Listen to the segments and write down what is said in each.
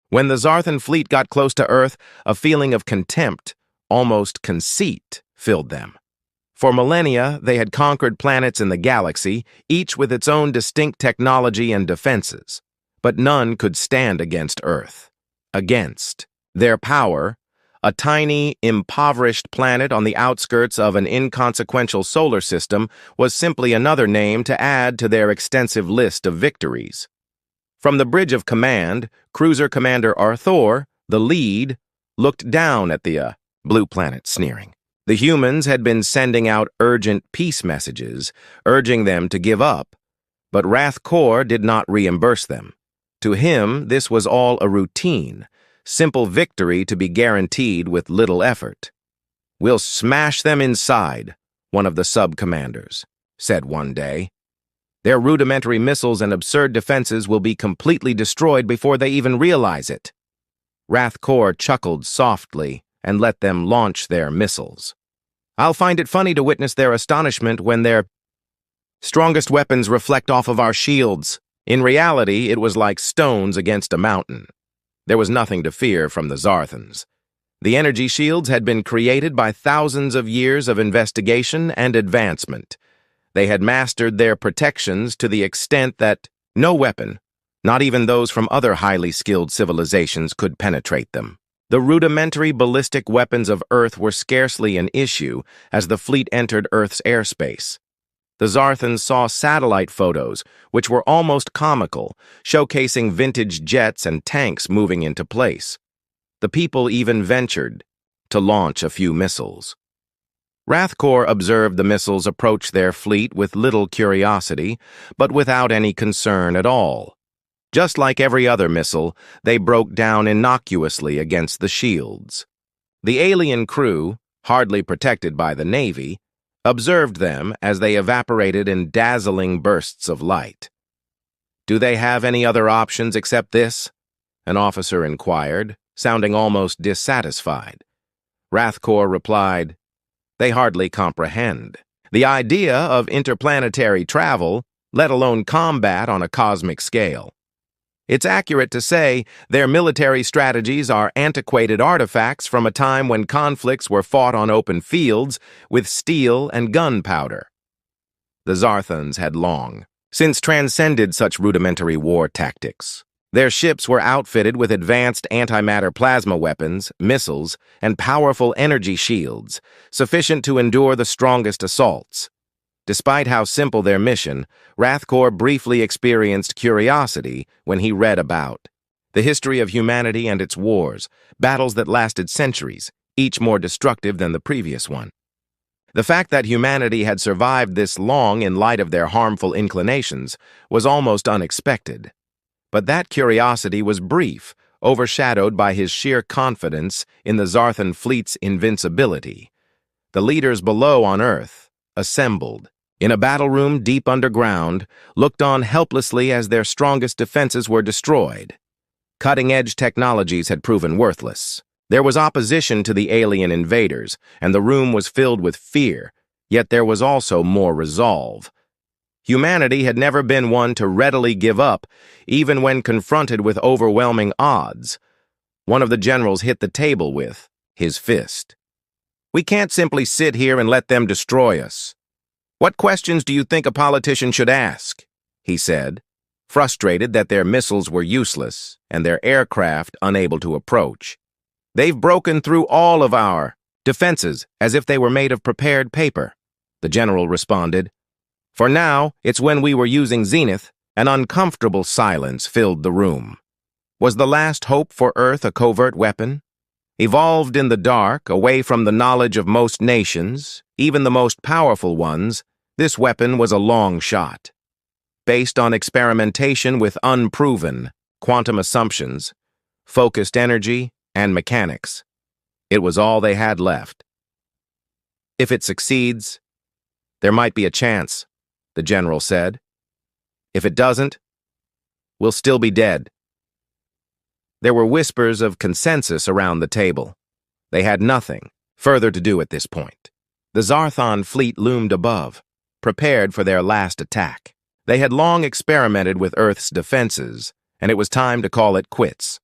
When the Zarthan fleet got close to Earth, a feeling of contempt, almost conceit, filled them. For millennia, they had conquered planets in the galaxy, each with its own distinct technology and defenses. But none could stand against Earth. Against their power, a tiny, impoverished planet on the outskirts of an inconsequential solar system was simply another name to add to their extensive list of victories. From the bridge of command, Cruiser Commander Arthur, the lead, looked down at the blue planet, sneering. The humans had been sending out urgent peace messages, urging them to give up, but Rathkor did not reimburse them. To him, this was all a routine, simple victory to be guaranteed with little effort. "We'll smash them inside," one of the sub-commanders said one day. "Their rudimentary missiles and absurd defenses will be completely destroyed before they even realize it." Rathkor chuckled softly and let them launch their missiles. "I'll find it funny to witness their astonishment when their strongest weapons reflect off of our shields." In reality, it was like stones against a mountain. There was nothing to fear from the Zarthans. The energy shields had been created by thousands of years of investigation and advancement. They had mastered their protections to the extent that no weapon, not even those from other highly skilled civilizations, could penetrate them. The rudimentary ballistic weapons of Earth were scarcely an issue as the fleet entered Earth's airspace. The Zarthans saw satellite photos, which were almost comical, showcasing vintage jets and tanks moving into place. The people even ventured to launch a few missiles. Rathkor observed the missiles approach their fleet with little curiosity, but without any concern at all. Just like every other missile, they broke down innocuously against the shields. The alien crew, hardly protected by the Navy, observed them as they evaporated in dazzling bursts of light. "Do they have any other options except this?" an officer inquired, sounding almost dissatisfied. Rathkor replied, "They hardly comprehend. The idea of interplanetary travel, let alone combat on a cosmic scale. It's accurate to say their military strategies are antiquated artifacts from a time when conflicts were fought on open fields with steel and gunpowder." The Zarthans had long since transcended such rudimentary war tactics. Their ships were outfitted with advanced antimatter plasma weapons, missiles, and powerful energy shields, sufficient to endure the strongest assaults. Despite how simple their mission, Rathkor briefly experienced curiosity when he read about the history of humanity and its wars, battles that lasted centuries, each more destructive than the previous one. The fact that humanity had survived this long in light of their harmful inclinations was almost unexpected. But that curiosity was brief, overshadowed by his sheer confidence in the Zarthan fleet's invincibility. The leaders below on Earth, assembled in a battle room deep underground, looked on helplessly as their strongest defenses were destroyed. Cutting-edge technologies had proven worthless. There was opposition to the alien invaders, and the room was filled with fear, yet there was also more resolve. Humanity had never been one to readily give up, even when confronted with overwhelming odds. One of the generals hit the table with his fist. "We can't simply sit here and let them destroy us. What questions do you think a politician should ask?" he said, frustrated that their missiles were useless and their aircraft unable to approach. "They've broken through all of our defenses as if they were made of prepared paper," the general responded. "For now, it's when we were using Zenith." An uncomfortable silence filled the room. Was the last hope for Earth a covert weapon? Evolved in the dark, away from the knowledge of most nations, even the most powerful ones, this weapon was a long shot. Based on experimentation with unproven quantum assumptions, focused energy, and mechanics, it was all they had left. "If it succeeds, there might be a chance," the general said. "If it doesn't, we'll still be dead." There were whispers of consensus around the table. They had nothing further to do at this point. The Zarthan fleet loomed above, prepared for their last attack. They had long experimented with Earth's defenses, and it was time to call it quits.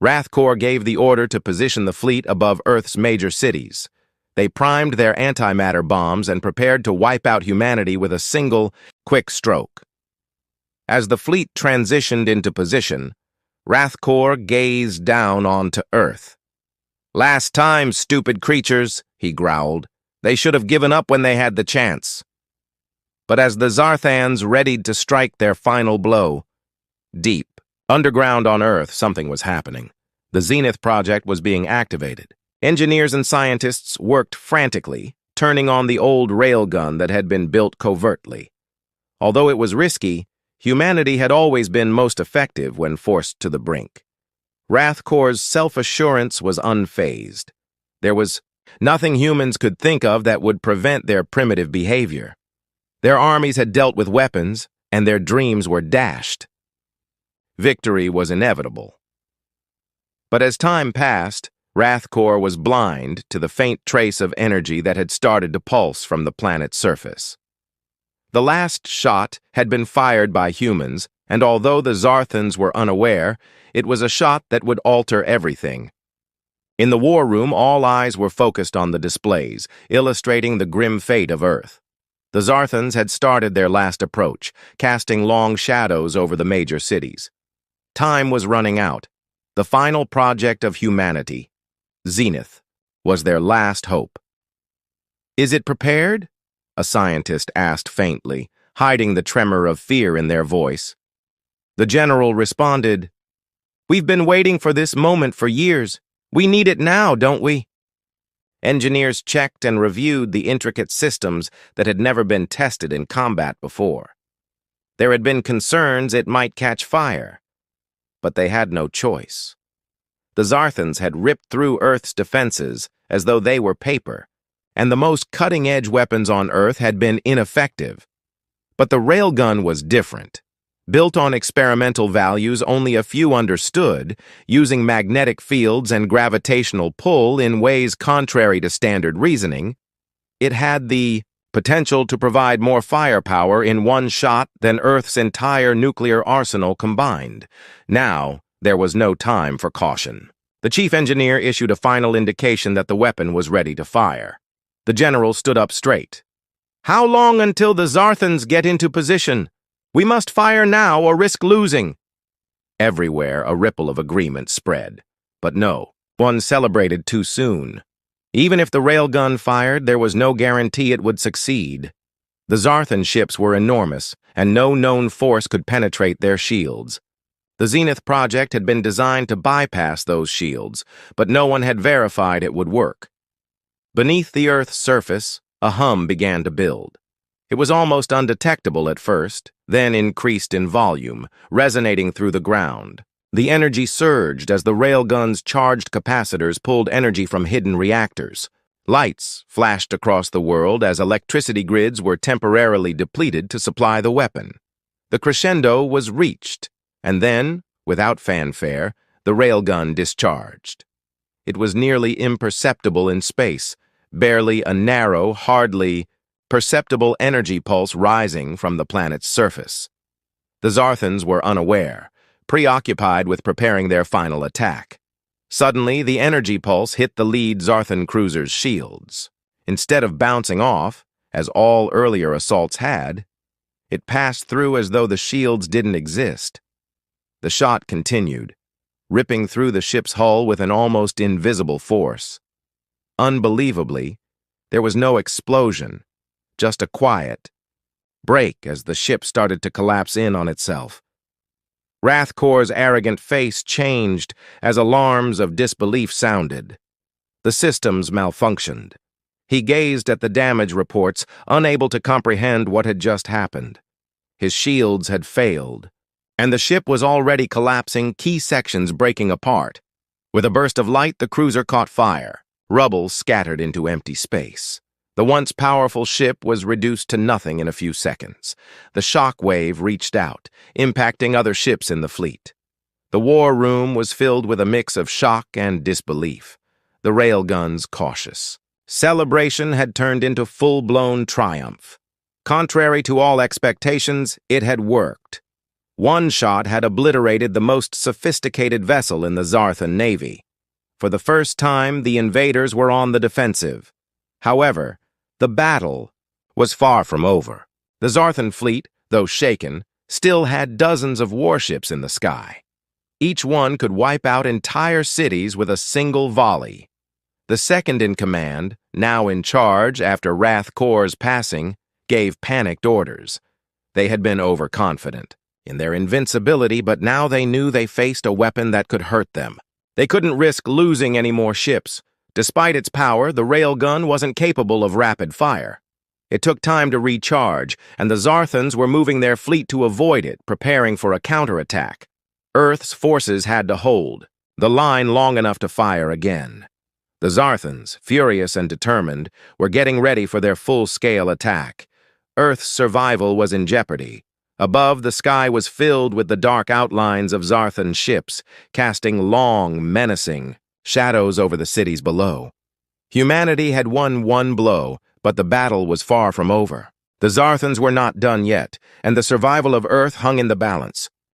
Wrath Corps gave the order to position the fleet above Earth's major cities. They primed their antimatter bombs and prepared to wipe out humanity with a single, quick stroke. As the fleet transitioned into position, Wrath Corps gazed down onto Earth. "Last time, stupid creatures," he growled. "They should have given up when they had the chance." But as the Zarthans readied to strike their final blow, deep, underground on Earth, something was happening. The Zenith project was being activated. Engineers and scientists worked frantically, turning on the old railgun that had been built covertly. Although it was risky, humanity had always been most effective when forced to the brink. Wrath Corps' self-assurance was unfazed. There was nothing humans could think of that would prevent their primitive behavior. Their armies had dealt with weapons, and their dreams were dashed. Victory was inevitable. But as time passed, Wrath Corps was blind to the faint trace of energy that had started to pulse from the planet's surface. The last shot had been fired by humans, and although the Zarthans were unaware, it was a shot that would alter everything. In the war room, all eyes were focused on the displays, illustrating the grim fate of Earth. The Zarthans had started their last approach, casting long shadows over the major cities. Time was running out. The final project of humanity, Zenith, was their last hope. "Is it prepared?" a scientist asked faintly, hiding the tremor of fear in their voice. The general responded, "We've been waiting for this moment for years. We need it now, don't we?" Engineers checked and reviewed the intricate systems that had never been tested in combat before. There had been concerns it might catch fire, but they had no choice. The Zarthans had ripped through Earth's defenses as though they were paper, and the most cutting-edge weapons on Earth had been ineffective. But the railgun was different. Built on experimental values only a few understood, using magnetic fields and gravitational pull in ways contrary to standard reasoning, it had the potential to provide more firepower in one shot than Earth's entire nuclear arsenal combined. Now, there was no time for caution. The chief engineer issued a final indication that the weapon was ready to fire. The general stood up straight. "How long until the Zarthans get into position? We must fire now or risk losing." Everywhere, a ripple of agreement spread. But no, one celebrated too soon. Even if the railgun fired, there was no guarantee it would succeed. The Zarthan ships were enormous, and no known force could penetrate their shields. The Zenith project had been designed to bypass those shields, but no one had verified it would work. Beneath the Earth's surface, a hum began to build. It was almost undetectable at first, then increased in volume, resonating through the ground. The energy surged as the railgun's charged capacitors pulled energy from hidden reactors. Lights flashed across the world as electricity grids were temporarily depleted to supply the weapon. The crescendo was reached, and then, without fanfare, the railgun discharged. It was nearly imperceptible in space, barely a narrow, hardly perceptible energy pulse rising from the planet's surface. The Zarthans were unaware, preoccupied with preparing their final attack. Suddenly, the energy pulse hit the lead Zarthan cruiser's shields. Instead of bouncing off, as all earlier assaults had, it passed through as though the shields didn't exist. The shot continued, ripping through the ship's hull with an almost invisible force. Unbelievably, there was no explosion, just a quiet break as the ship started to collapse in on itself. Wrath Corps' arrogant face changed as alarms of disbelief sounded. The systems malfunctioned. He gazed at the damage reports, unable to comprehend what had just happened. His shields had failed, and the ship was already collapsing, key sections breaking apart. With a burst of light, the cruiser caught fire. Rubble scattered into empty space. The once powerful ship was reduced to nothing in a few seconds. The shock wave reached out, impacting other ships in the fleet. The war room was filled with a mix of shock and disbelief. The railguns cautious. Celebration had turned into full-blown triumph. Contrary to all expectations, it had worked. One shot had obliterated the most sophisticated vessel in the Zarthan Navy. For the first time, the invaders were on the defensive. However, the battle was far from over. The Zarthan fleet, though shaken, still had dozens of warships in the sky. Each one could wipe out entire cities with a single volley. The second in command, now in charge after Wrath Corps' passing, gave panicked orders. They had been overconfident in their invincibility, but now they knew they faced a weapon that could hurt them. They couldn't risk losing any more ships. Despite its power, the railgun wasn't capable of rapid fire. It took time to recharge, and the Zarthans were moving their fleet to avoid it, preparing for a counterattack. Earth's forces had to hold the line long enough to fire again. The Zarthans, furious and determined, were getting ready for their full-scale attack. Earth's survival was in jeopardy. Above, the sky was filled with the dark outlines of Zarthan ships, casting long, menacing shadows over the cities below. Humanity had won one blow, but the battle was far from over. The Zarthans were not done yet, and the survival of Earth hung in the balance.